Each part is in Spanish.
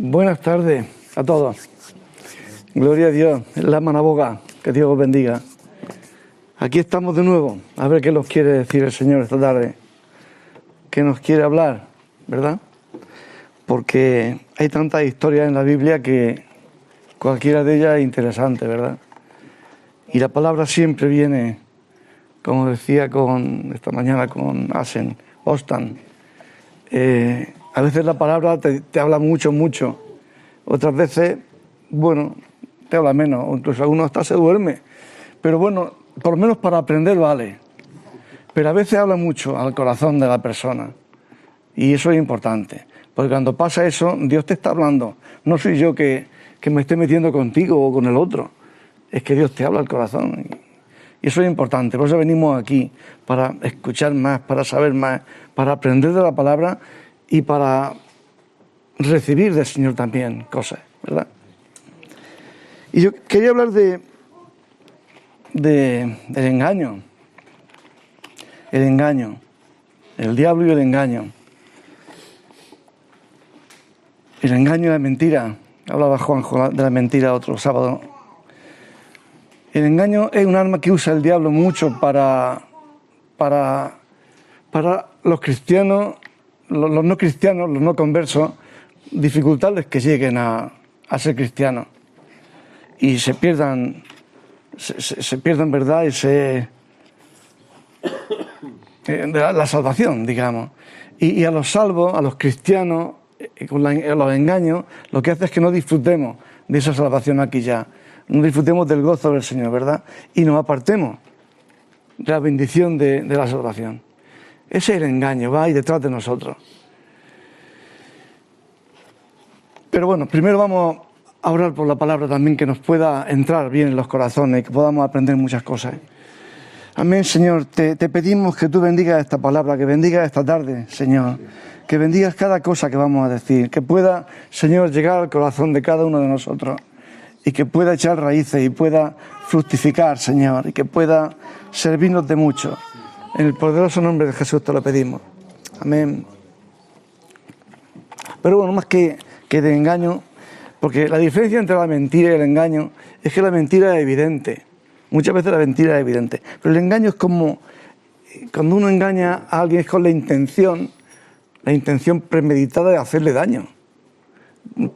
Buenas tardes a todos. Gloria a Dios, la manaboga, que Dios os bendiga. Aquí estamos de nuevo, a ver qué nos quiere decir el Señor esta tarde. ¿Qué nos quiere hablar, verdad? Porque hay tantas historias en la Biblia que cualquiera de ellas es interesante, ¿verdad? Y la palabra siempre viene, como decía esta mañana con Ostan. A veces la palabra te habla mucho. Otras veces, bueno, te habla menos, o incluso algunos hasta se duerme. Pero bueno, por lo menos para aprender vale. Pero a veces habla mucho al corazón de la persona. Y eso es importante. Porque cuando pasa eso, Dios te está hablando. No soy yo que me esté metiendo contigo o con el otro. Es que Dios te habla al corazón. Y eso es importante. Por eso venimos aquí, para escuchar más, para saber más, para aprender de la palabra y para recibir del Señor también cosas, ¿verdad? Y yo quería hablar del engaño. El engaño. El diablo y el engaño. El engaño y la mentira. Hablaba Juanjo de la mentira otro sábado. El engaño es un arma que usa el diablo mucho para los cristianos, los no cristianos, los no conversos, dificultarles que lleguen a ser cristianos. Y se pierdan, ¿verdad? La salvación, digamos. Y a los salvos, a los cristianos, con los engaños, lo que hace es que no disfrutemos de esa salvación aquí ya. No disfrutemos del gozo del Señor, ¿verdad? Y nos apartemos de la bendición de la salvación. Ese es el engaño, va ahí detrás de nosotros. Pero bueno, primero vamos a orar por la palabra también, que nos pueda entrar bien en los corazones y que podamos aprender muchas cosas. Amén, Señor. Te pedimos que tú bendigas esta palabra, que bendigas esta tarde, Señor. Que bendigas cada cosa que vamos a decir. Que pueda, Señor, llegar al corazón de cada uno de nosotros. Y que pueda echar raíces y pueda fructificar, Señor. Y que pueda servirnos de mucho. En el poderoso nombre de Jesús te lo pedimos. Amén. Pero bueno, más que de engaño, porque la diferencia entre la mentira y el engaño es que la mentira es evidente. Muchas veces la mentira es evidente. Pero el engaño es como cuando uno engaña a alguien, es con la intención premeditada de hacerle daño.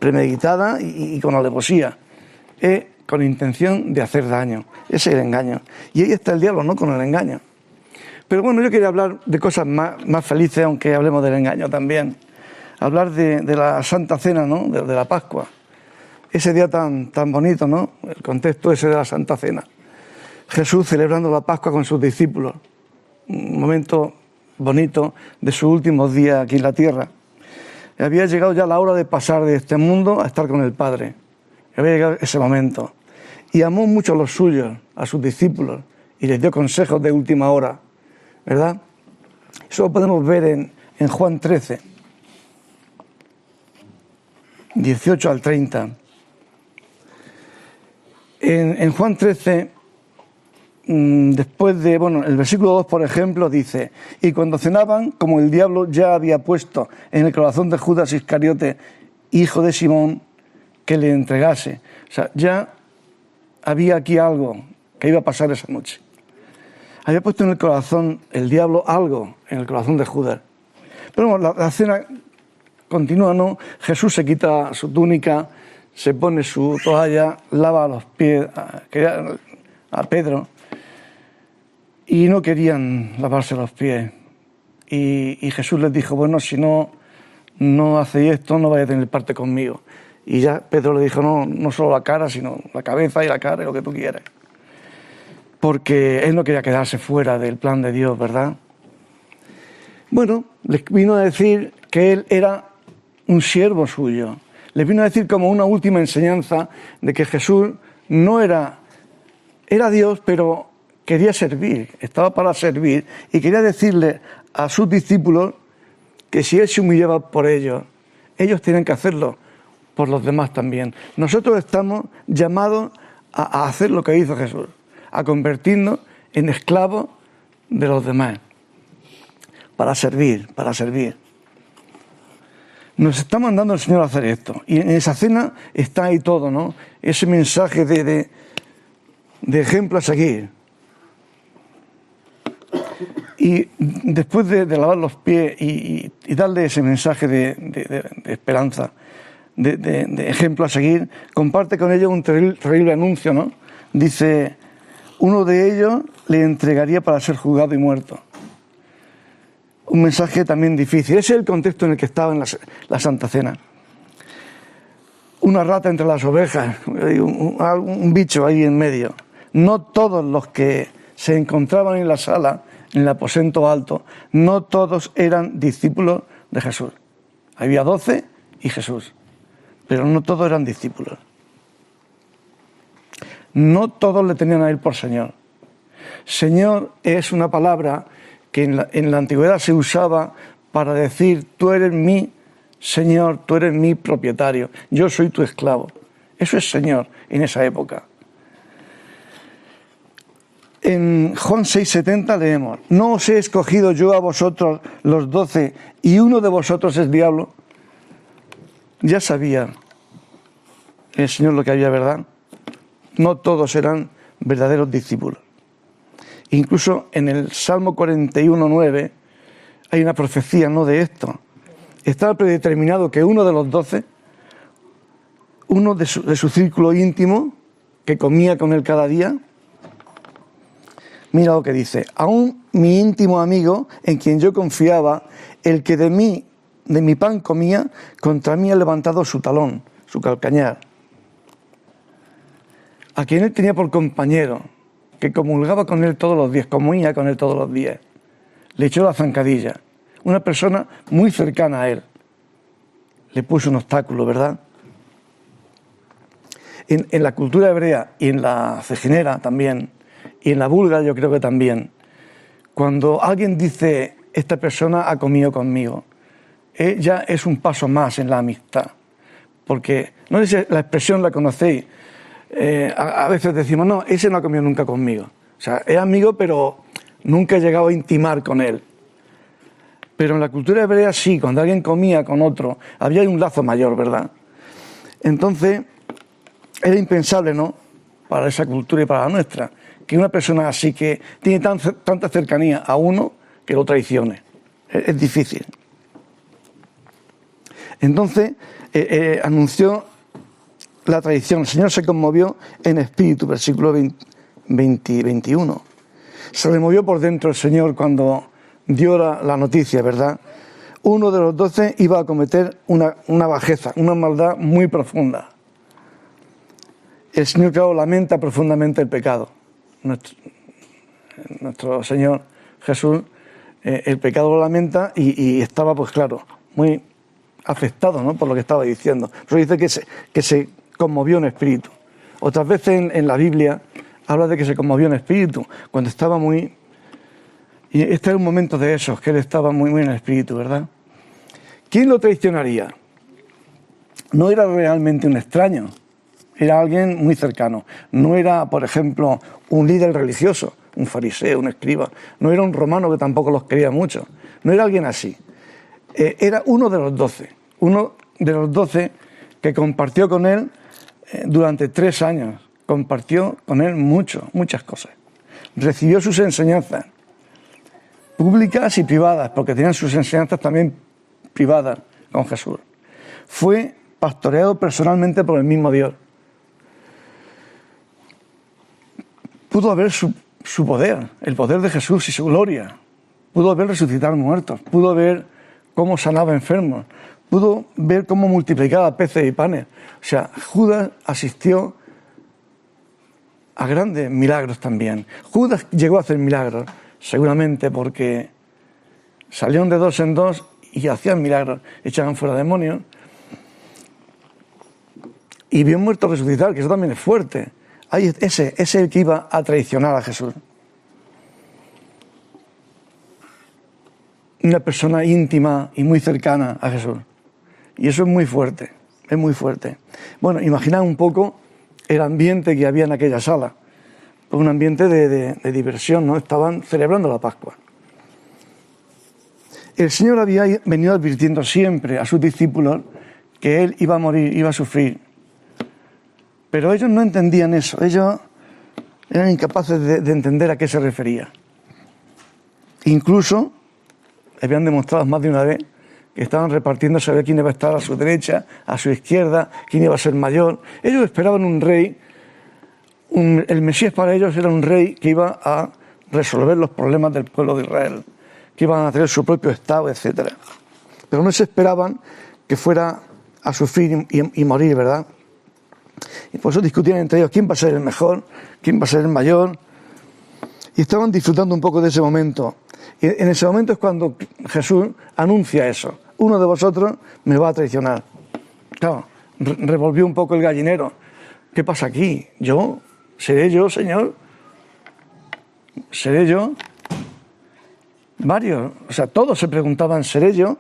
Premeditada y con alevosía. Es con intención de hacer daño. Ese es el engaño. Y ahí está el diablo, ¿no? Con el engaño. Pero bueno, yo quería hablar de cosas más felices, aunque hablemos del engaño también. Hablar de la Santa Cena, ¿no? De la Pascua. Ese día tan bonito, ¿no? El contexto ese de la Santa Cena. Jesús celebrando la Pascua con sus discípulos. Un momento bonito de sus últimos días aquí en la tierra. Había llegado ya la hora de pasar de este mundo a estar con el Padre. Había llegado ese momento. Y amó mucho a los suyos, a sus discípulos, y les dio consejos de última hora, ¿verdad? Eso lo podemos ver en Juan 13, 18 al 30. En Juan 13, después de, el versículo 2, por ejemplo, dice: y cuando cenaban, como el diablo ya había puesto en el corazón de Judas Iscariote, hijo de Simón, que le entregase. O sea, ya había aquí algo que iba a pasar esa noche. Había puesto en el corazón el diablo algo, en el corazón de Judas. Pero bueno, la cena continúa, ¿no? Jesús se quita su túnica, se pone su toalla, lava los pies a Pedro, y no querían lavarse los pies. Y Jesús les dijo: bueno, si no hacéis esto, no vais a tener parte conmigo. Y ya Pedro le dijo: no solo la cara, sino la cabeza y la cara y lo que tú quieras. Porque él no quería quedarse fuera del plan de Dios, ¿verdad? Bueno, les vino a decir que él era un siervo suyo. Les vino a decir como una última enseñanza de que Jesús no era Dios, pero quería servir, estaba para servir, y quería decirle a sus discípulos que si él se humillaba por ellos tienen que hacerlo por los demás también. Nosotros estamos llamados a hacer lo que hizo Jesús, a convertirnos en esclavos de los demás, para servir. Nos está mandando el Señor a hacer esto. Y en esa cena está ahí todo, ¿no? Ese mensaje de ejemplo a seguir. Y después de lavar los pies y darle ese mensaje de esperanza, de ejemplo a seguir, comparte con ellos un terrible anuncio, ¿no? Dice, uno de ellos le entregaría para ser juzgado y muerto. Un mensaje también difícil. Ese es el contexto en el que estaba en la Santa Cena. Una rata entre las ovejas, un bicho ahí en medio. No todos los que se encontraban en la sala, en el aposento alto, no todos eran discípulos de Jesús. Había 12 y Jesús, pero no todos eran discípulos. No todos le tenían a él por Señor. Señor es una palabra que en la antigüedad se usaba para decir, tú eres mi Señor, tú eres mi propietario, yo soy tu esclavo. Eso es Señor en esa época. En Juan 6:70 leemos, ¿no os he escogido yo a vosotros los 12 y uno de vosotros es diablo? Ya sabía el Señor lo que había, ¿verdad? No todos eran verdaderos discípulos. Incluso en el Salmo 41:9 hay una profecía, ¿no?, de esto. Estaba predeterminado que uno de los 12, uno de su círculo íntimo, que comía con él cada día, mira lo que dice, aún mi íntimo amigo, en quien yo confiaba, el que de mi pan comía, contra mí ha levantado su talón, su calcañar. A quien él tenía por compañero, que comulgaba con él todos los días, comía con él todos los días, le echó la zancadilla. Una persona muy cercana a él le puso un obstáculo, ¿verdad? En la cultura hebrea y en la ceginera también, y en la búlgara yo creo que también, cuando alguien dice, esta persona ha comido conmigo, ya es un paso más en la amistad. Porque, no sé si la expresión la conocéis, a veces decimos, no, ese no ha comido nunca conmigo. O sea, es amigo, pero nunca he llegado a intimar con él. Pero en la cultura hebrea sí, cuando alguien comía con otro, había un lazo mayor, ¿verdad? Entonces, era impensable, ¿no?, para esa cultura y para la nuestra, que una persona así que tiene tanta cercanía a uno, que lo traicione. Es difícil. Entonces, anunció la traición. El Señor se conmovió en espíritu, versículo 21. Se le movió por dentro el Señor cuando dio la noticia, ¿verdad? Uno de los 12 iba a cometer una bajeza, una maldad muy profunda. El Señor, claro, lamenta profundamente el pecado. Nuestro Señor Jesús, el pecado lo lamenta y estaba, pues claro, muy afectado, ¿no?, por lo que estaba diciendo. Pero dice que se conmovió en espíritu. Otras veces en la Biblia habla de que se conmovió en espíritu, cuando estaba muy... Y este era un momento de esos, que él estaba muy en el espíritu, ¿verdad? ¿Quién lo traicionaría? No era realmente un extraño, era alguien muy cercano. No era, por ejemplo, un líder religioso, un fariseo, un escriba. No era un romano que tampoco los quería mucho. No era alguien así. Era uno de los 12. Uno de los 12 que compartió con él durante 3 años. Compartió con él muchas cosas. Recibió sus enseñanzas, públicas y privadas, porque tenían sus enseñanzas también privadas con Jesús. Fue pastoreado personalmente por el mismo Dios. Pudo ver su poder, el poder de Jesús y su gloria. Pudo ver resucitar muertos, pudo ver cómo sanaba enfermos, pudo ver cómo multiplicaba peces y panes. O sea, Judas asistió a grandes milagros también. Judas llegó a hacer milagros, seguramente porque salieron de 2 en 2 y hacían milagros, echaban fuera demonios. Y vio muertos resucitar, que eso también es fuerte. Ese es el que iba a traicionar a Jesús. Una persona íntima y muy cercana a Jesús. Y eso es muy fuerte, es muy fuerte. Bueno, imaginad un poco el ambiente que había en aquella sala. Un ambiente de diversión, ¿no? Estaban celebrando la Pascua. El Señor había venido advirtiendo siempre a sus discípulos que Él iba a morir, iba a sufrir. Pero ellos no entendían eso, ellos eran incapaces de entender a qué se refería. Incluso habían demostrado más de una vez que estaban repartiéndose a ver quién iba a estar a su derecha, a su izquierda, quién iba a ser mayor. Ellos esperaban un rey, el Mesías para ellos era un rey que iba a resolver los problemas del pueblo de Israel, que iban a tener su propio estado, etc. Pero no se esperaban que fuera a sufrir y morir, ¿verdad? Y por eso discutían entre ellos quién va a ser el mejor, quién va a ser el mayor. Y estaban disfrutando un poco de ese momento. Y en ese momento es cuando Jesús anuncia eso. Uno de vosotros me va a traicionar. Claro, revolvió un poco el gallinero. ¿Qué pasa aquí? ¿Yo? ¿Seré yo, Señor? ¿Seré yo? Varios, o sea, todos se preguntaban, ¿seré yo?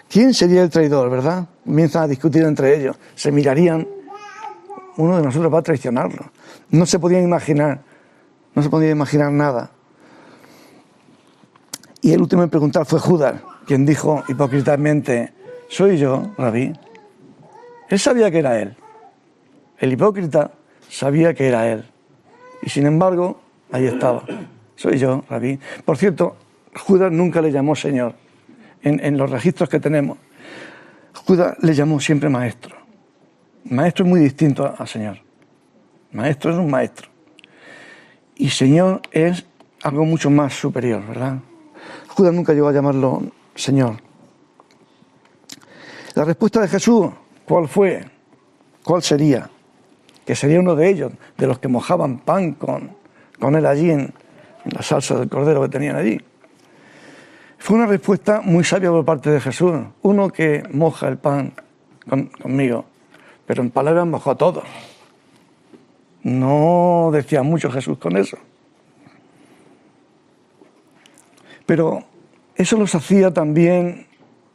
¿Quién sería el traidor, verdad? Comienzan a discutir entre ellos. Se mirarían. Uno de nosotros va a traicionarlo. No se podía imaginar nada. Y el último en preguntar fue Judas, quien dijo hipócritamente, ¿soy yo, Rabí? Él sabía que era él. El hipócrita sabía que era él. Y sin embargo, ahí estaba. Soy yo, Rabí. Por cierto, Judas nunca le llamó Señor. En los registros que tenemos, Judas le llamó siempre maestro. Maestro es muy distinto a Señor. Maestro es un maestro. Y Señor es algo mucho más superior, ¿verdad? Judas nunca llegó a llamarlo Señor. La respuesta de Jesús, ¿cuál fue? ¿Cuál sería? Que sería uno de ellos, de los que mojaban pan con él allí en la salsa del cordero que tenían allí. Fue una respuesta muy sabia por parte de Jesús. Uno que moja el pan conmigo, pero en palabras mojó a todos. No decía mucho Jesús con eso. Pero eso los hacía también,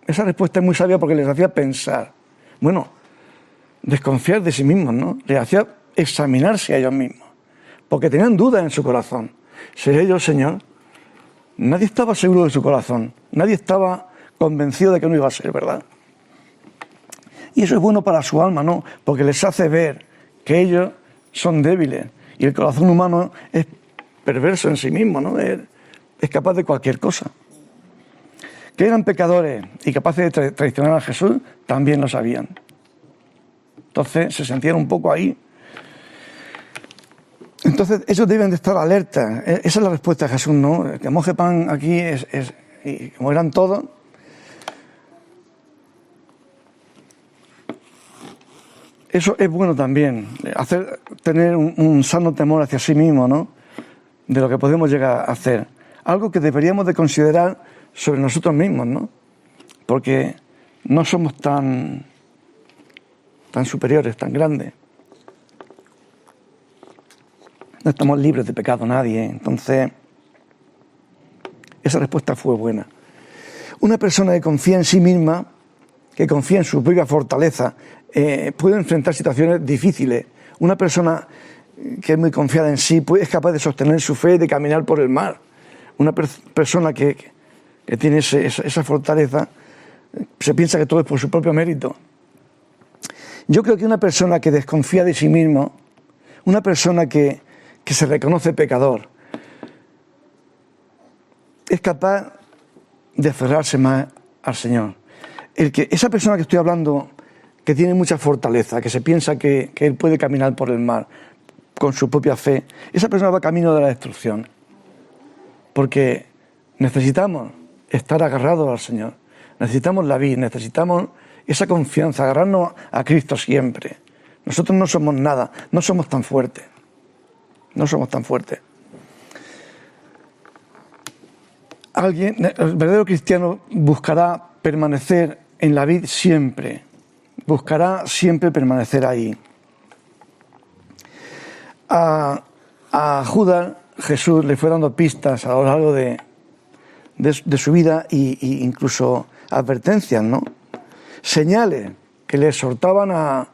esa respuesta es muy sabia porque les hacía pensar. Bueno, desconfiar de sí mismos, ¿no? Les hacía examinarse a ellos mismos. Porque tenían dudas en su corazón. ¿Seré yo, Señor? Nadie estaba seguro de su corazón. Nadie estaba convencido de que no iba a ser, ¿verdad? Y eso es bueno para su alma, ¿no? Porque les hace ver que ellos son débiles. Y el corazón humano es perverso en sí mismo, ¿no? Es capaz de cualquier cosa. Que eran pecadores y capaces de traicionar a Jesús, también lo sabían. Entonces se sentían un poco ahí. Entonces ellos deben de estar alerta. Esa es la respuesta de Jesús, ¿no? Que moje pan aquí y como eran todos. Eso es bueno también, tener un sano temor hacia sí mismo, ¿no? De lo que podemos llegar a hacer. Algo que deberíamos de considerar sobre nosotros mismos, ¿no? Porque no somos tan superiores, tan grandes. No estamos libres de pecado nadie, Entonces, esa respuesta fue buena. Una persona que confía en sí misma, que confía en su propia fortaleza, puede enfrentar situaciones difíciles. Una persona que es muy confiada en sí es capaz de sostener su fe y de caminar por el mar. Una persona que tiene esa fortaleza se piensa que todo es por su propio mérito. Yo creo que una persona que desconfía de sí mismo, una persona que se reconoce pecador, es capaz de aferrarse más al Señor. Esa persona que estoy hablando, que tiene mucha fortaleza, que se piensa que él puede caminar por el mar con su propia fe, esa persona va camino de la destrucción. Porque necesitamos estar agarrados al Señor. Necesitamos la vida, necesitamos esa confianza, agarrarnos a Cristo siempre. Nosotros no somos nada, no somos tan fuertes. No somos tan fuertes. El verdadero cristiano buscará permanecer en la vid siempre. Buscará siempre permanecer ahí. A Judas Jesús le fue dando pistas a lo largo de su vida e incluso advertencias, ¿no? Señales que le exhortaban a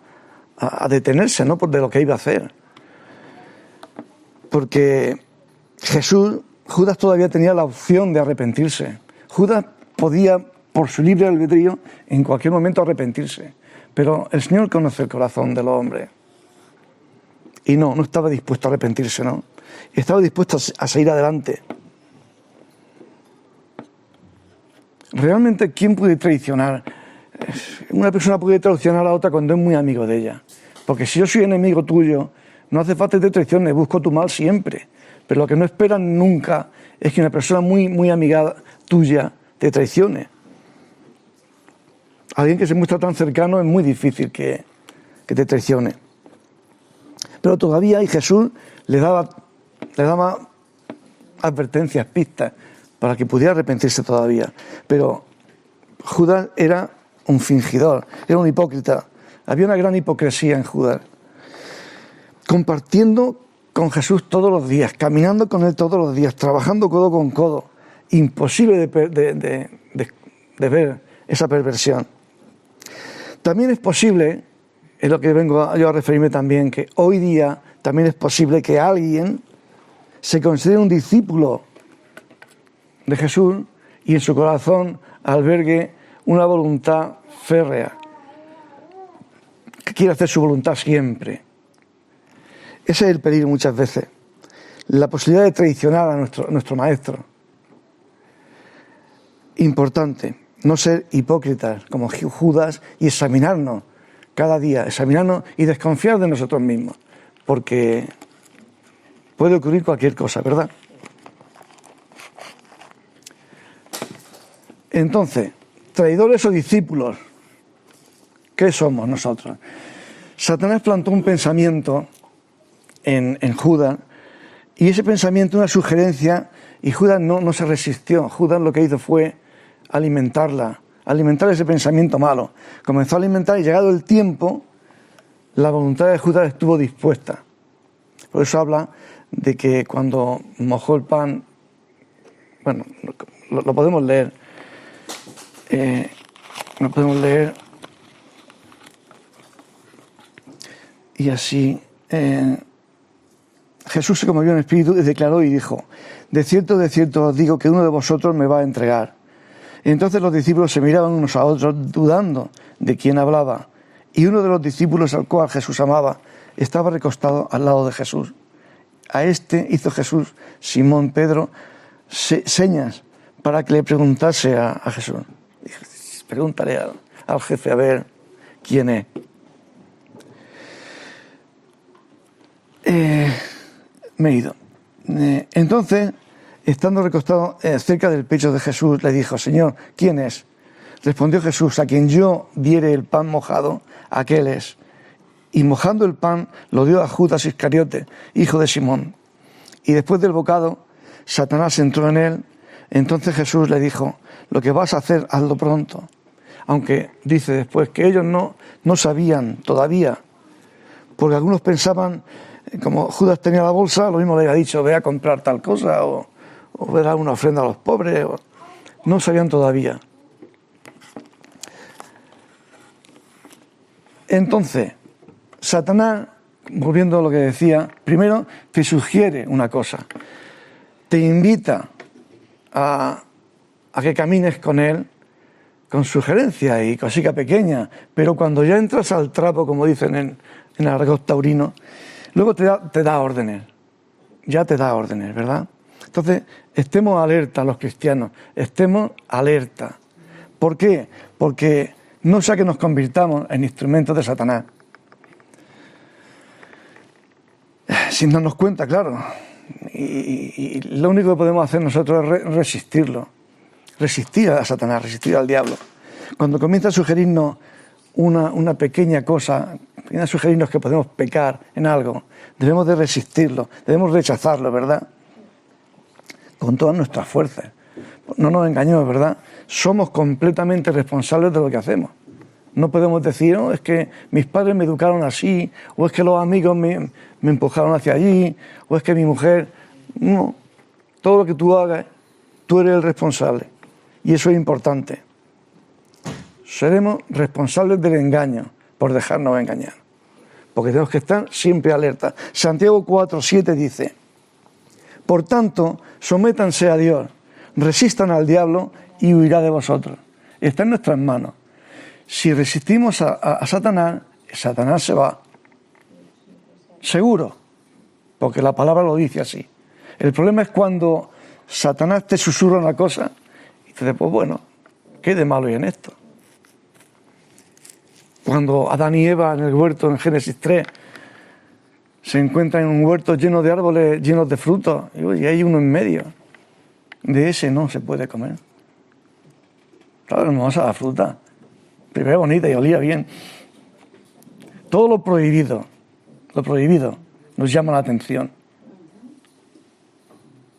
detenerse, ¿no? De lo que iba a hacer. Porque Judas todavía tenía la opción de arrepentirse. Judas podía, por su libre albedrío, en cualquier momento arrepentirse. Pero el Señor conoce el corazón del hombre. Y no estaba dispuesto a arrepentirse, ¿no? Estaba dispuesto a seguir adelante. Realmente, ¿quién puede traicionar? Una persona puede traicionar a la otra cuando es muy amigo de ella. Porque si yo soy enemigo tuyo, no hace falta que te traiciones, busco tu mal siempre. Pero lo que no esperan nunca es que una persona muy amiga tuya te traicione. Alguien que se muestra tan cercano es muy difícil que te traicione. Pero todavía, y Jesús le daba advertencias, pistas, para que pudiera arrepentirse todavía. Pero Judas era un fingidor, era un hipócrita. Había una gran hipocresía en Judas. Compartiendo con Jesús todos los días, caminando con Él todos los días, trabajando codo con codo. Imposible de ver esa perversión. También es posible, es lo que vengo yo a referirme también, que hoy día también es posible que alguien se considere un discípulo de Jesús y en su corazón albergue una voluntad férrea, que quiere hacer su voluntad siempre. Ese es el peligro muchas veces, la posibilidad de traicionar a nuestro maestro. Importante, no ser hipócritas como Judas y examinarnos cada día, examinarnos y desconfiar de nosotros mismos, porque puede ocurrir cualquier cosa, ¿verdad? Entonces, traidores o discípulos, ¿qué somos nosotros? Satanás plantó un pensamiento en Judas, y ese pensamiento, una sugerencia, y Judas no se resistió. Judas lo que hizo fue alimentar ese pensamiento malo. Comenzó a alimentar y llegado el tiempo, la voluntad de Judas estuvo dispuesta. Por eso habla de que cuando mojó el pan, bueno, lo podemos leer, y así Jesús se conmovió en espíritu y declaró y dijo: de cierto os digo que uno de vosotros me va a entregar. Y entonces los discípulos se miraban unos a otros dudando de quién hablaba, y uno de los discípulos al cual Jesús amaba estaba recostado al lado de Jesús. A este hizo Jesús, Simón Pedro, señas para que le preguntase a Jesús. Dijo: pregúntale al jefe a ver quién es. Me he ido. Entonces, estando recostado cerca del pecho de Jesús, le dijo: Señor, ¿quién es? Respondió Jesús: a quien yo diere el pan mojado, aquel es. Y mojando el pan, lo dio a Judas Iscariote, hijo de Simón. Y después del bocado, Satanás entró en él. Entonces Jesús le dijo: lo que vas a hacer, hazlo pronto. Aunque dice después que ellos no sabían todavía, porque algunos pensaban, como Judas tenía la bolsa, lo mismo le había dicho: ve a comprar tal cosa, o ve a dar una ofrenda a los pobres. No sabían todavía. Entonces, Satanás, volviendo a lo que decía, primero te sugiere una cosa, te invita a que camines con él, con sugerencias y cositas pequeñas, pero cuando ya entras al trapo, como dicen en el argot taurino, luego te da órdenes, ya te da órdenes, ¿verdad? Entonces, estemos alerta los cristianos, estemos alerta. ¿Por qué? Porque no sea que nos convirtamos en instrumentos de Satanás. Sin darnos cuenta, claro. Y lo único que podemos hacer nosotros es resistirlo. Resistir a Satanás, resistir al diablo. Cuando comienza a sugerirnos una pequeña cosa, comienza a sugerirnos que podemos pecar en algo, debemos de resistirlo, debemos rechazarlo, ¿verdad? Con todas nuestras fuerzas. No nos engañemos, ¿verdad? Somos completamente responsables de lo que hacemos. No podemos decir: oh, es que mis padres me educaron así, o es que los amigos me empujaron hacia allí, o es que mi mujer... No, todo lo que tú hagas, tú eres el responsable. Y eso es importante. Seremos responsables del engaño por dejarnos engañar. Porque tenemos que estar siempre alerta. Santiago 4:7 dice: por tanto, sométanse a Dios, resistan al diablo y huirá de vosotros. Está en nuestras manos. Si resistimos a Satanás, Satanás se va. Seguro, porque la palabra lo dice así. El problema es cuando Satanás te susurra una cosa y te dice, pues bueno, ¿qué de malo hay en esto? Cuando Adán y Eva en el huerto, en Génesis 3, se encuentran en un huerto lleno de árboles, llenos de frutos, y hay uno en medio. De ese no se puede comer. Claro, hermosa la fruta. Primero bonita y olía bien. Todo lo prohibido nos llama la atención.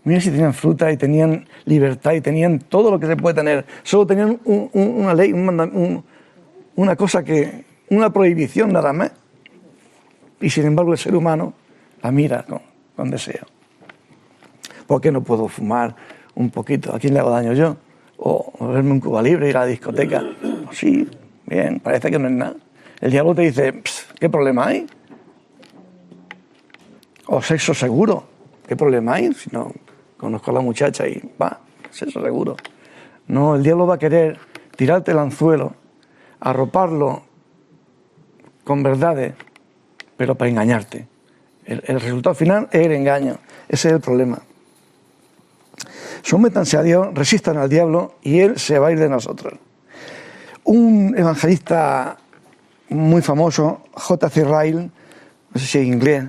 Mira si tenían fruta y tenían libertad y tenían todo lo que se puede tener. Solo tenían una ley, una cosa una prohibición nada más. Y sin embargo el ser humano la mira con deseo. ¿Por qué no puedo fumar un poquito? ¿A quién le hago daño yo? O verme un Cuba Libre, ir a la discoteca. Pues sí, bien, parece que no es nada. El diablo te dice, ¿qué problema hay? O sexo seguro, ¿qué problema hay? Si no conozco a la muchacha y va, sexo seguro. No, el diablo va a querer tirarte el anzuelo, arroparlo con verdades, pero para engañarte. El resultado final es el engaño. Ese es el problema. Sométanse a Dios, resistan al diablo y Él se va a ir de nosotros. Un evangelista muy famoso, J.C. Ryle, no sé si es inglés,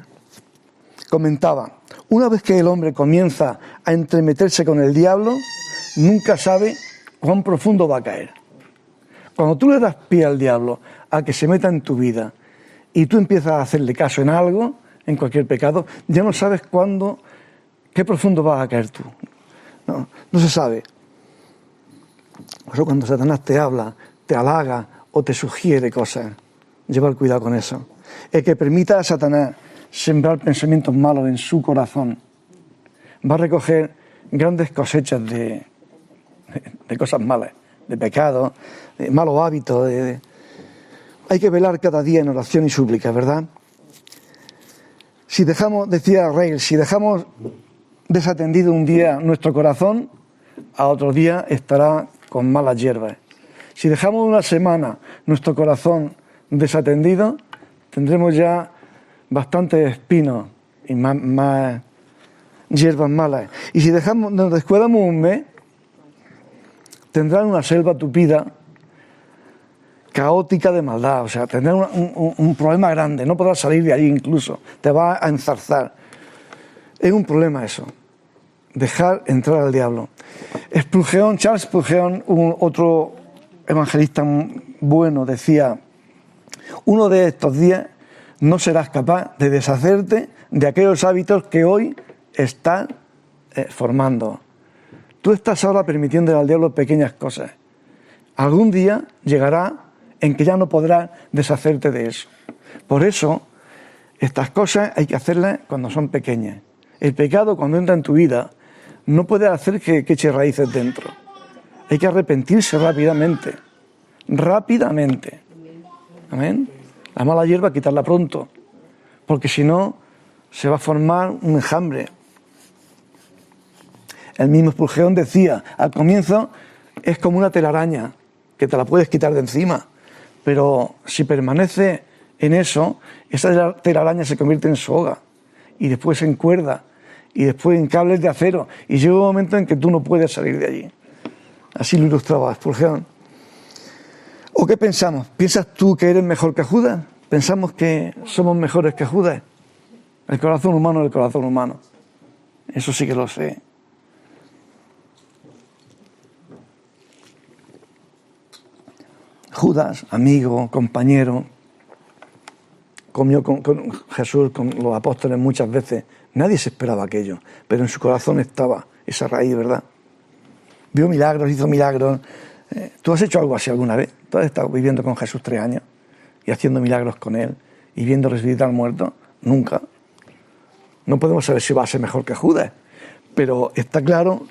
comentaba, una vez que el hombre comienza a entremeterse con el diablo, nunca sabe cuán profundo va a caer. Cuando tú le das pie al diablo a que se meta en tu vida y tú empiezas a hacerle caso en algo, en cualquier pecado, ya no sabes qué profundo vas a caer tú. No se sabe. Por eso cuando Satanás te habla, te halaga o te sugiere cosas, lleva cuidado con eso. El que permita a Satanás sembrar pensamientos malos en su corazón va a recoger grandes cosechas de cosas malas, de pecados, de malos hábitos. Hay que velar cada día en oración y súplica, ¿verdad? Si dejamos, decía Rey, si dejamos desatendido un día nuestro corazón, a otro día estará con malas hierbas. Si dejamos una semana nuestro corazón desatendido, tendremos ya bastantes espinos y más hierbas malas. Y si nos descuidamos un mes, tendrán una selva tupida, caótica de maldad. O sea, tendrán un problema grande. No podrás salir de allí incluso. Te va a enzarzar. Es un problema eso. Dejar entrar al diablo. Charles Spurgeon, otro evangelista bueno, decía, uno de estos días no serás capaz de deshacerte de aquellos hábitos que hoy estás formando. Tú estás ahora permitiendo al diablo pequeñas cosas. Algún día llegará en que ya no podrás deshacerte de eso. Por eso, estas cosas hay que hacerlas cuando son pequeñas. El pecado, cuando entra en tu vida, no puede hacer que eche raíces dentro. Hay que arrepentirse rápidamente. Rápidamente. Amén. La mala hierba, quitarla pronto. Porque si no, se va a formar un enjambre. El mismo Spurgeon decía, al comienzo es como una telaraña, que te la puedes quitar de encima. Pero si permanece en eso, esa telaraña se convierte en soga. Y después en cuerda. Y después en cables de acero. Y llega un momento en que tú no puedes salir de allí. Así lo ilustraba Spurgeon. ¿O qué pensamos? ¿Piensas tú que eres mejor que Judas? ¿Pensamos que somos mejores que Judas? El corazón humano es el corazón humano. Eso sí que lo sé. Judas, amigo, compañero, comió con Jesús, con los apóstoles muchas veces. Nadie se esperaba aquello, pero en su corazón estaba esa raíz, ¿verdad? Vio milagros, hizo milagros. ¿Tú has hecho algo así alguna vez? ¿Tú has estado viviendo con Jesús 3 años y haciendo milagros con Él y viendo resucitar al muerto? Nunca. No podemos saber si va a ser mejor que Judas, pero está claro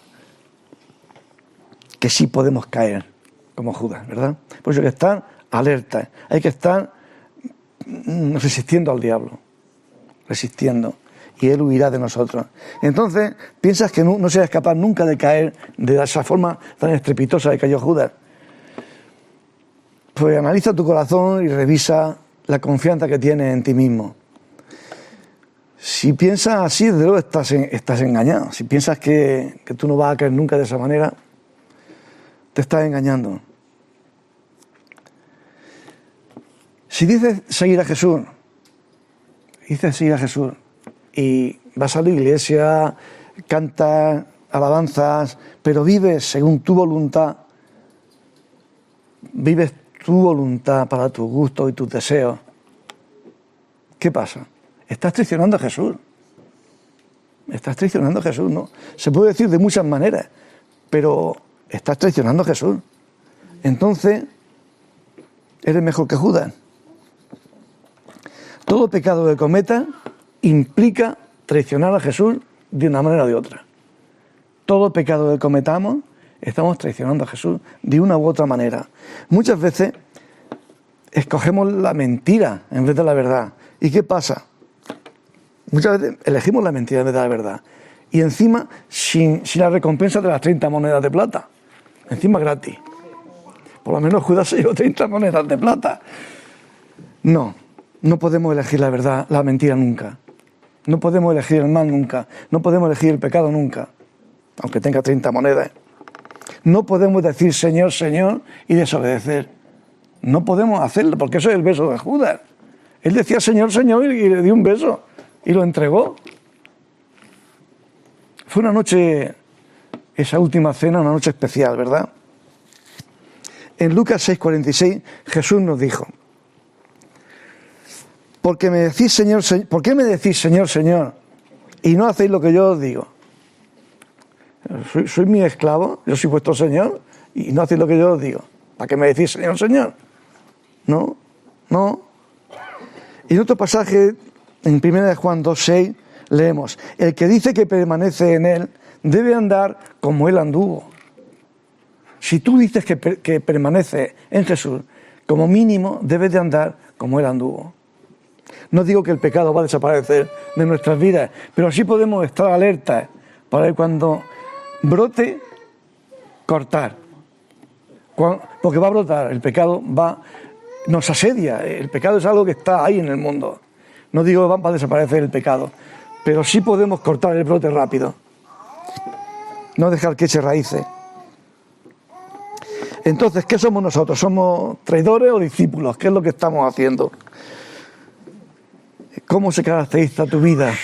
que sí podemos caer como Judas, ¿verdad? Por eso hay que estar alerta, hay que estar resistiendo al diablo, resistiendo. y Él huirá de nosotros. Entonces, ¿piensas que no serás capaz nunca de caer de esa forma tan estrepitosa que cayó Judas? Pues analiza tu corazón y revisa la confianza que tienes en ti mismo. Si piensas así, desde luego estás engañado. Si piensas que tú no vas a caer nunca de esa manera, te estás engañando. Si dices seguir a Jesús, y vas a la iglesia, cantas alabanzas, pero vives según tu voluntad, vives tu voluntad para tus gustos y tus deseos, ¿qué pasa? Estás traicionando a Jesús. Estás traicionando a Jesús, ¿no? Se puede decir de muchas maneras, pero estás traicionando a Jesús. Entonces, eres mejor que Judas. Todo pecado que cometas implica traicionar a Jesús de una manera o de otra. Todo pecado que cometamos, estamos traicionando a Jesús de una u otra manera. Muchas veces escogemos la mentira en vez de la verdad. ¿Y qué pasa? Muchas veces elegimos la mentira en vez de la verdad. Y encima, sin la recompensa de las 30 monedas de plata. Encima gratis. Por lo menos Judas se llevó 30 monedas de plata. No podemos elegir la verdad, la mentira nunca. No podemos elegir el mal nunca. No podemos elegir el pecado nunca. Aunque tenga 30 monedas. No podemos decir Señor, Señor y desobedecer. No podemos hacerlo porque eso es el beso de Judas. Él decía Señor, Señor y le dio un beso y lo entregó. Fue una noche, esa última cena, una noche especial, ¿verdad? En Lucas 6:46 Jesús nos dijo: ¿por qué me decís Señor, Señor, y no hacéis lo que yo os digo? Soy mi esclavo, yo soy vuestro Señor, y no hacéis lo que yo os digo. ¿Para qué me decís Señor, Señor? No. Y en otro pasaje, en 1 Juan 2:6, leemos: el que dice que permanece en Él, debe andar como Él anduvo. Si tú dices que permanece en Jesús, como mínimo debes de andar como Él anduvo. No digo que el pecado va a desaparecer de nuestras vidas, pero sí podemos estar alertas para que cuando brote, cortar. Porque va a brotar, el pecado nos asedia, el pecado es algo que está ahí en el mundo. No digo que va a desaparecer el pecado, pero sí podemos cortar el brote rápido. No dejar que eche raíces. Entonces, ¿qué somos nosotros? ¿Somos traidores o discípulos? ¿Qué es lo que estamos haciendo? ¿Cómo se caracteriza tu vida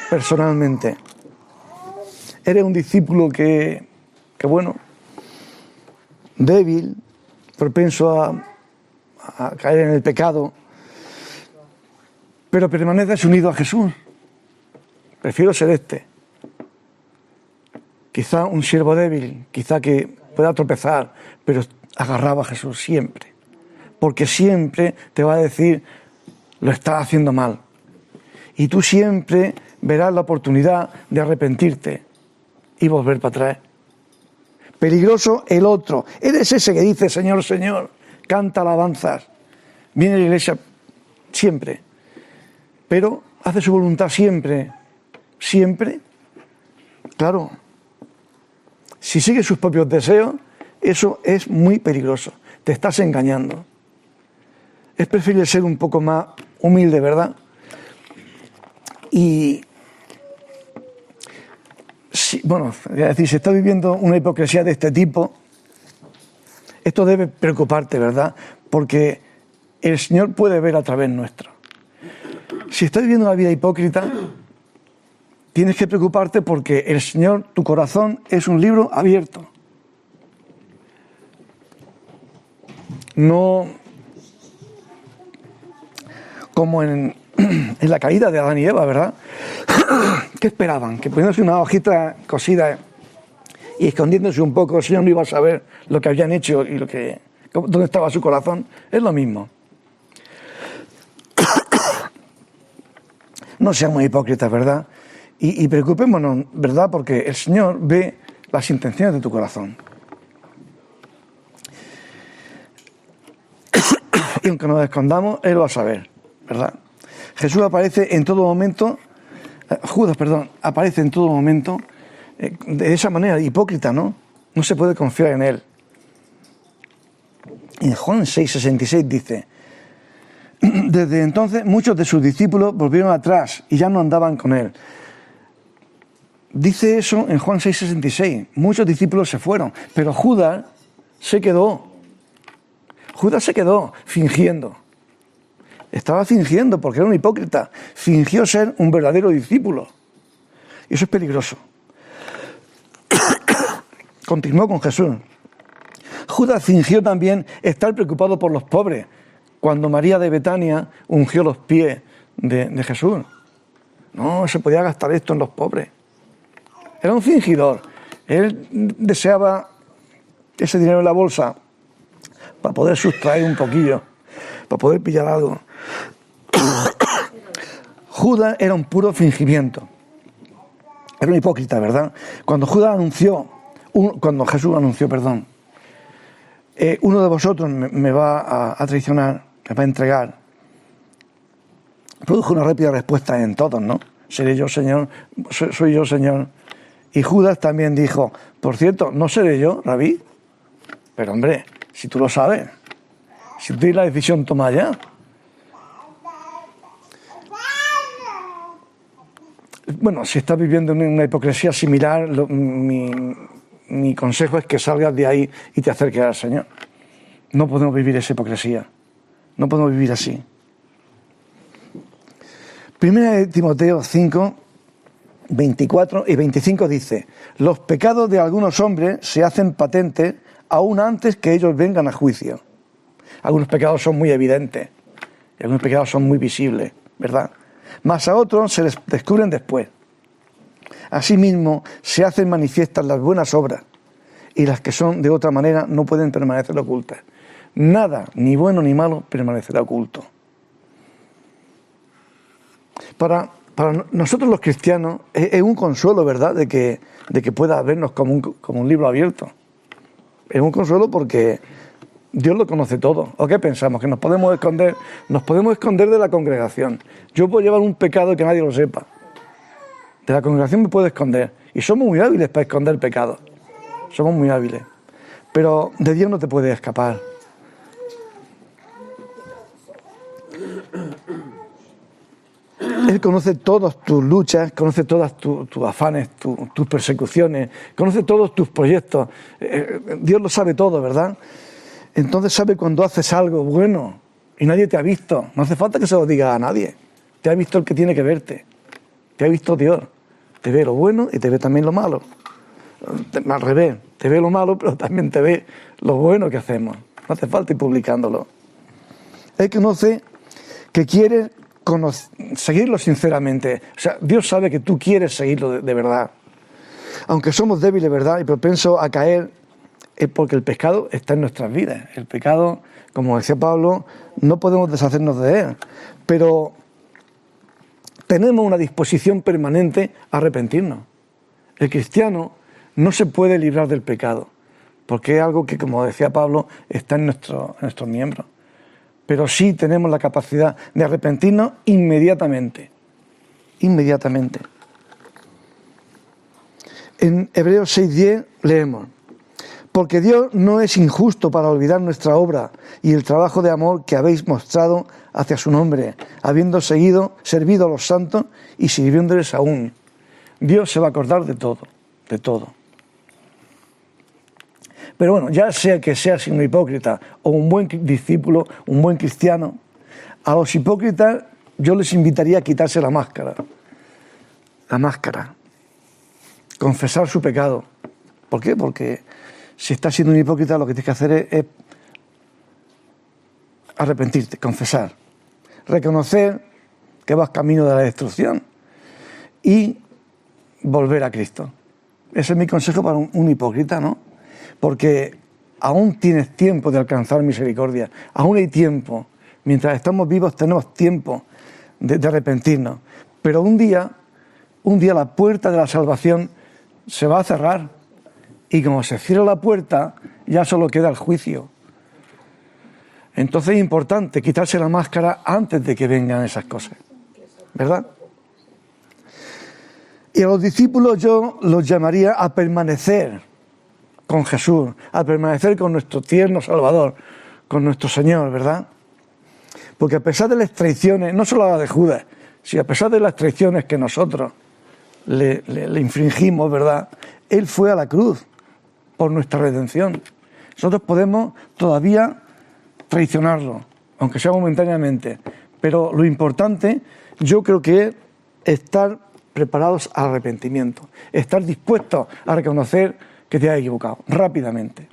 personalmente? ¿Eres un discípulo que débil, propenso a caer en el pecado, pero permaneces unido a Jesús? Prefiero ser este. Quizá un siervo débil, quizá que pueda tropezar, pero agarrado a Jesús siempre. Porque siempre te va a decir, lo estás haciendo mal. Y tú siempre verás la oportunidad de arrepentirte y volver para atrás. Peligroso el otro. Eres ese que dice, Señor, Señor, canta alabanzas, viene a la iglesia siempre, pero hace su voluntad siempre. Claro, si sigue sus propios deseos, eso es muy peligroso. Te estás engañando. Es preferible ser un poco más humilde, ¿verdad? Y, si está viviendo una hipocresía de este tipo, esto debe preocuparte, ¿verdad? Porque el Señor puede ver a través nuestro. Si estás viviendo una vida hipócrita, tienes que preocuparte porque el Señor, tu corazón, es un libro abierto. No como en la caída de Adán y Eva, ¿verdad? ¿Qué esperaban? Que poniéndose una hojita cosida y escondiéndose un poco, el Señor no iba a saber lo que habían hecho y dónde estaba su corazón. Es lo mismo. No seamos hipócritas, ¿verdad? Y preocupémonos, ¿verdad? Porque el Señor ve las intenciones de tu corazón. Y aunque nos escondamos, Él lo va a saber, ¿verdad? Jesús aparece en todo momento Judas, aparece en todo momento de esa manera, hipócrita, ¿no? No se puede confiar en él. En Juan 6:66 dice: desde entonces muchos de sus discípulos volvieron atrás y ya no andaban con él. Dice eso en Juan 6:66. Muchos discípulos se fueron, pero Judas se quedó. Judas se quedó fingiendo. Estaba fingiendo porque era un hipócrita. Fingió ser un verdadero discípulo. Y eso es peligroso. Continuó con Jesús. Judas fingió también estar preocupado por los pobres cuando María de Betania ungió los pies de Jesús. No, se podía gastar esto en los pobres. Era un fingidor. Él deseaba ese dinero en la bolsa para poder sustraer un poquillo, para poder pillar algo. Judas era un puro fingimiento. Era un hipócrita, ¿verdad? Cuando Jesús anunció, uno de vosotros me va a traicionar, me va a entregar, produjo una rápida respuesta en todos, ¿no? Seré yo, Señor, soy yo, Señor. Y Judas también dijo: por cierto, ¿no seré yo, Rabí? Pero hombre, si tú lo sabes, si tú tienes la decisión, toma ya. Bueno, si estás viviendo en una hipocresía similar, mi consejo es que salgas de ahí y te acerques al Señor. No podemos vivir esa hipocresía. No podemos vivir así. Primera de Timoteo 5, 24 y 25 dice: los pecados de algunos hombres se hacen patentes aún antes que ellos vengan a juicio. Algunos pecados son muy evidentes y algunos pecados son muy visibles, ¿verdad? Mas a otros se les descubren después. Asimismo, se hacen manifiestas las buenas obras, y las que son de otra manera no pueden permanecer ocultas. Nada, ni bueno ni malo, permanecerá oculto. Para nosotros los cristianos es un consuelo, ¿verdad?, de que pueda vernos como un libro abierto. Es un consuelo porque Dios lo conoce todo. ¿O qué pensamos? ¿Que nos podemos esconder? Nos podemos esconder de la congregación. Yo puedo llevar un pecado y que nadie lo sepa. De la congregación me puedo esconder. Y somos muy hábiles para esconder pecados. Somos muy hábiles. Pero de Dios no te puedes escapar. Él conoce todas tus luchas, conoce todas tus afanes, tus persecuciones, conoce todos tus proyectos. Dios lo sabe todo, ¿verdad? Entonces sabe cuando haces algo bueno y nadie te ha visto. No hace falta que se lo diga a nadie. Te ha visto el que tiene que verte. Te ha visto Dios. Te ve lo bueno y te ve también lo malo. Al revés, te ve lo malo, pero también te ve lo bueno que hacemos. No hace falta ir publicándolo. Él conoce que quieres seguirlo sinceramente. O sea, Dios sabe que tú quieres seguirlo de verdad. Aunque somos débiles, ¿verdad?, y propensos a caer, es porque el pecado está en nuestras vidas. El pecado, como decía Pablo, no podemos deshacernos de él. Pero tenemos una disposición permanente a arrepentirnos. El cristiano no se puede librar del pecado, porque es algo que, como decía Pablo, está en nuestros miembros. Pero sí tenemos la capacidad de arrepentirnos inmediatamente. Inmediatamente. En Hebreos 6:10 leemos: porque Dios no es injusto para olvidar nuestra obra y el trabajo de amor que habéis mostrado hacia su nombre, habiendo servido a los santos y sirviéndoles aún. Dios se va a acordar de todo, de todo. Pero bueno, ya sea que seas un hipócrita o un buen discípulo, un buen cristiano, a los hipócritas yo les invitaría a quitarse la máscara. La máscara. Confesar su pecado. ¿Por qué? Porque si estás siendo un hipócrita, lo que tienes que hacer es arrepentirte, confesar. Reconocer que vas camino de la destrucción y volver a Cristo. Ese es mi consejo para un hipócrita, ¿no? Porque aún tienes tiempo de alcanzar misericordia, aún hay tiempo. Mientras estamos vivos tenemos tiempo de arrepentirnos. Pero un día la puerta de la salvación se va a cerrar. Y como se cierra la puerta, ya solo queda el juicio. Entonces es importante quitarse la máscara antes de que vengan esas cosas, ¿verdad? Y a los discípulos yo los llamaría a permanecer con Jesús, a permanecer con nuestro tierno Salvador, con nuestro Señor, ¿verdad? Porque a pesar de las traiciones, no solo la de Judas, sino a pesar de las traiciones que nosotros le infringimos, ¿verdad? Él fue a la cruz por nuestra redención. Nosotros podemos todavía traicionarlo, aunque sea momentáneamente, pero lo importante yo creo que es estar preparados al arrepentimiento, estar dispuestos a reconocer que te has equivocado rápidamente.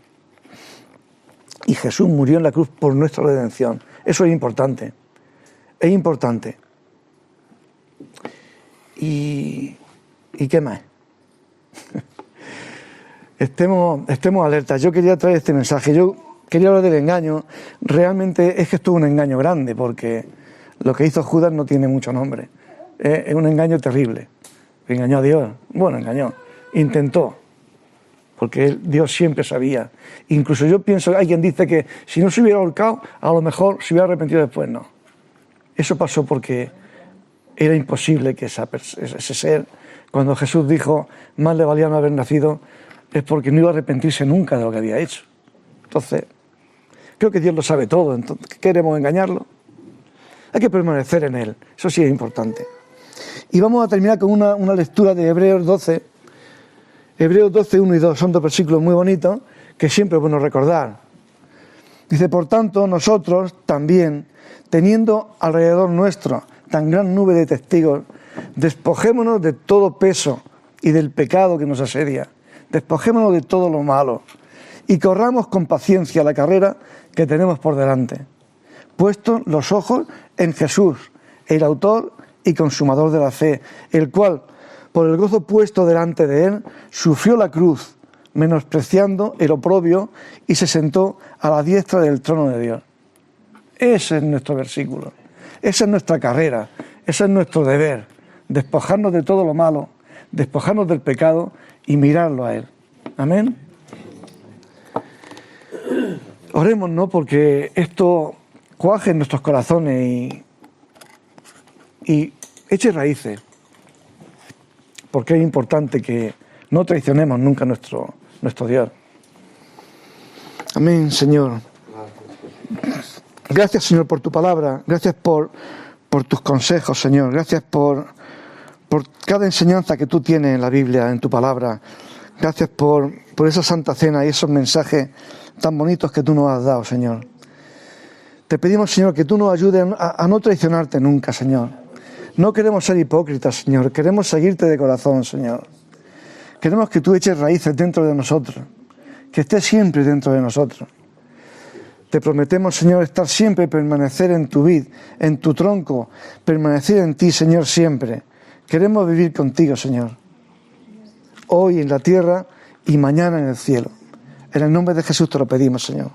Y Jesús murió en la cruz por nuestra redención. Eso es importante. Es importante. ¿Y qué más? Estemos alertas. Yo quería traer este mensaje. Yo quería hablar del engaño. Realmente es que esto es un engaño grande, porque lo que hizo Judas no tiene mucho nombre. Es un engaño terrible. Engañó a Dios. Bueno, engañó. Intentó. Porque Dios siempre sabía. Incluso yo pienso, hay quien dice que si no se hubiera ahorcado, a lo mejor se hubiera arrepentido después. No. Eso pasó porque era imposible que ese ser, cuando Jesús dijo, más le valía no haber nacido, es porque no iba a arrepentirse nunca de lo que había hecho. Entonces, creo que Dios lo sabe todo. Entonces, ¿queremos engañarlo? Hay que permanecer en Él. Eso sí es importante. Y vamos a terminar con una lectura de Hebreos 12. Hebreos 12, 1 y 2 son dos versículos muy bonitos que siempre es bueno recordar. Dice, por tanto, nosotros también, teniendo alrededor nuestro tan gran nube de testigos, despojémonos de todo peso y del pecado que nos asedia. Despojémonos de todo lo malo y corramos con paciencia la carrera que tenemos por delante, puestos los ojos en Jesús, el autor y consumador de la fe, el cual, por el gozo puesto delante de él, sufrió la cruz, menospreciando el oprobio, y se sentó a la diestra del trono de Dios. Ese es nuestro versículo, esa es nuestra carrera, ese es nuestro deber, despojarnos de todo lo malo, despojarnos del pecado y mirarlo a él. Amén. Oremos, ¿no? Porque esto cuaje en nuestros corazones y eche raíces. Porque es importante que no traicionemos nunca a nuestro Dios. Amén, Señor. Gracias, Señor, por tu palabra. Gracias por tus consejos, Señor. Gracias por cada enseñanza que tú tienes en la Biblia, en tu palabra. Gracias por esa Santa Cena y esos mensajes tan bonitos que tú nos has dado, Señor. Te pedimos, Señor, que tú nos ayudes a no traicionarte nunca, Señor. No queremos ser hipócritas, Señor. Queremos seguirte de corazón, Señor. Queremos que tú eches raíces dentro de nosotros, que estés siempre dentro de nosotros. Te prometemos, Señor, estar siempre, permanecer en tu vid, en tu tronco, permanecer en ti, Señor, siempre. Queremos vivir contigo, Señor. Hoy en la tierra y mañana en el cielo. En el nombre de Jesús te lo pedimos, Señor.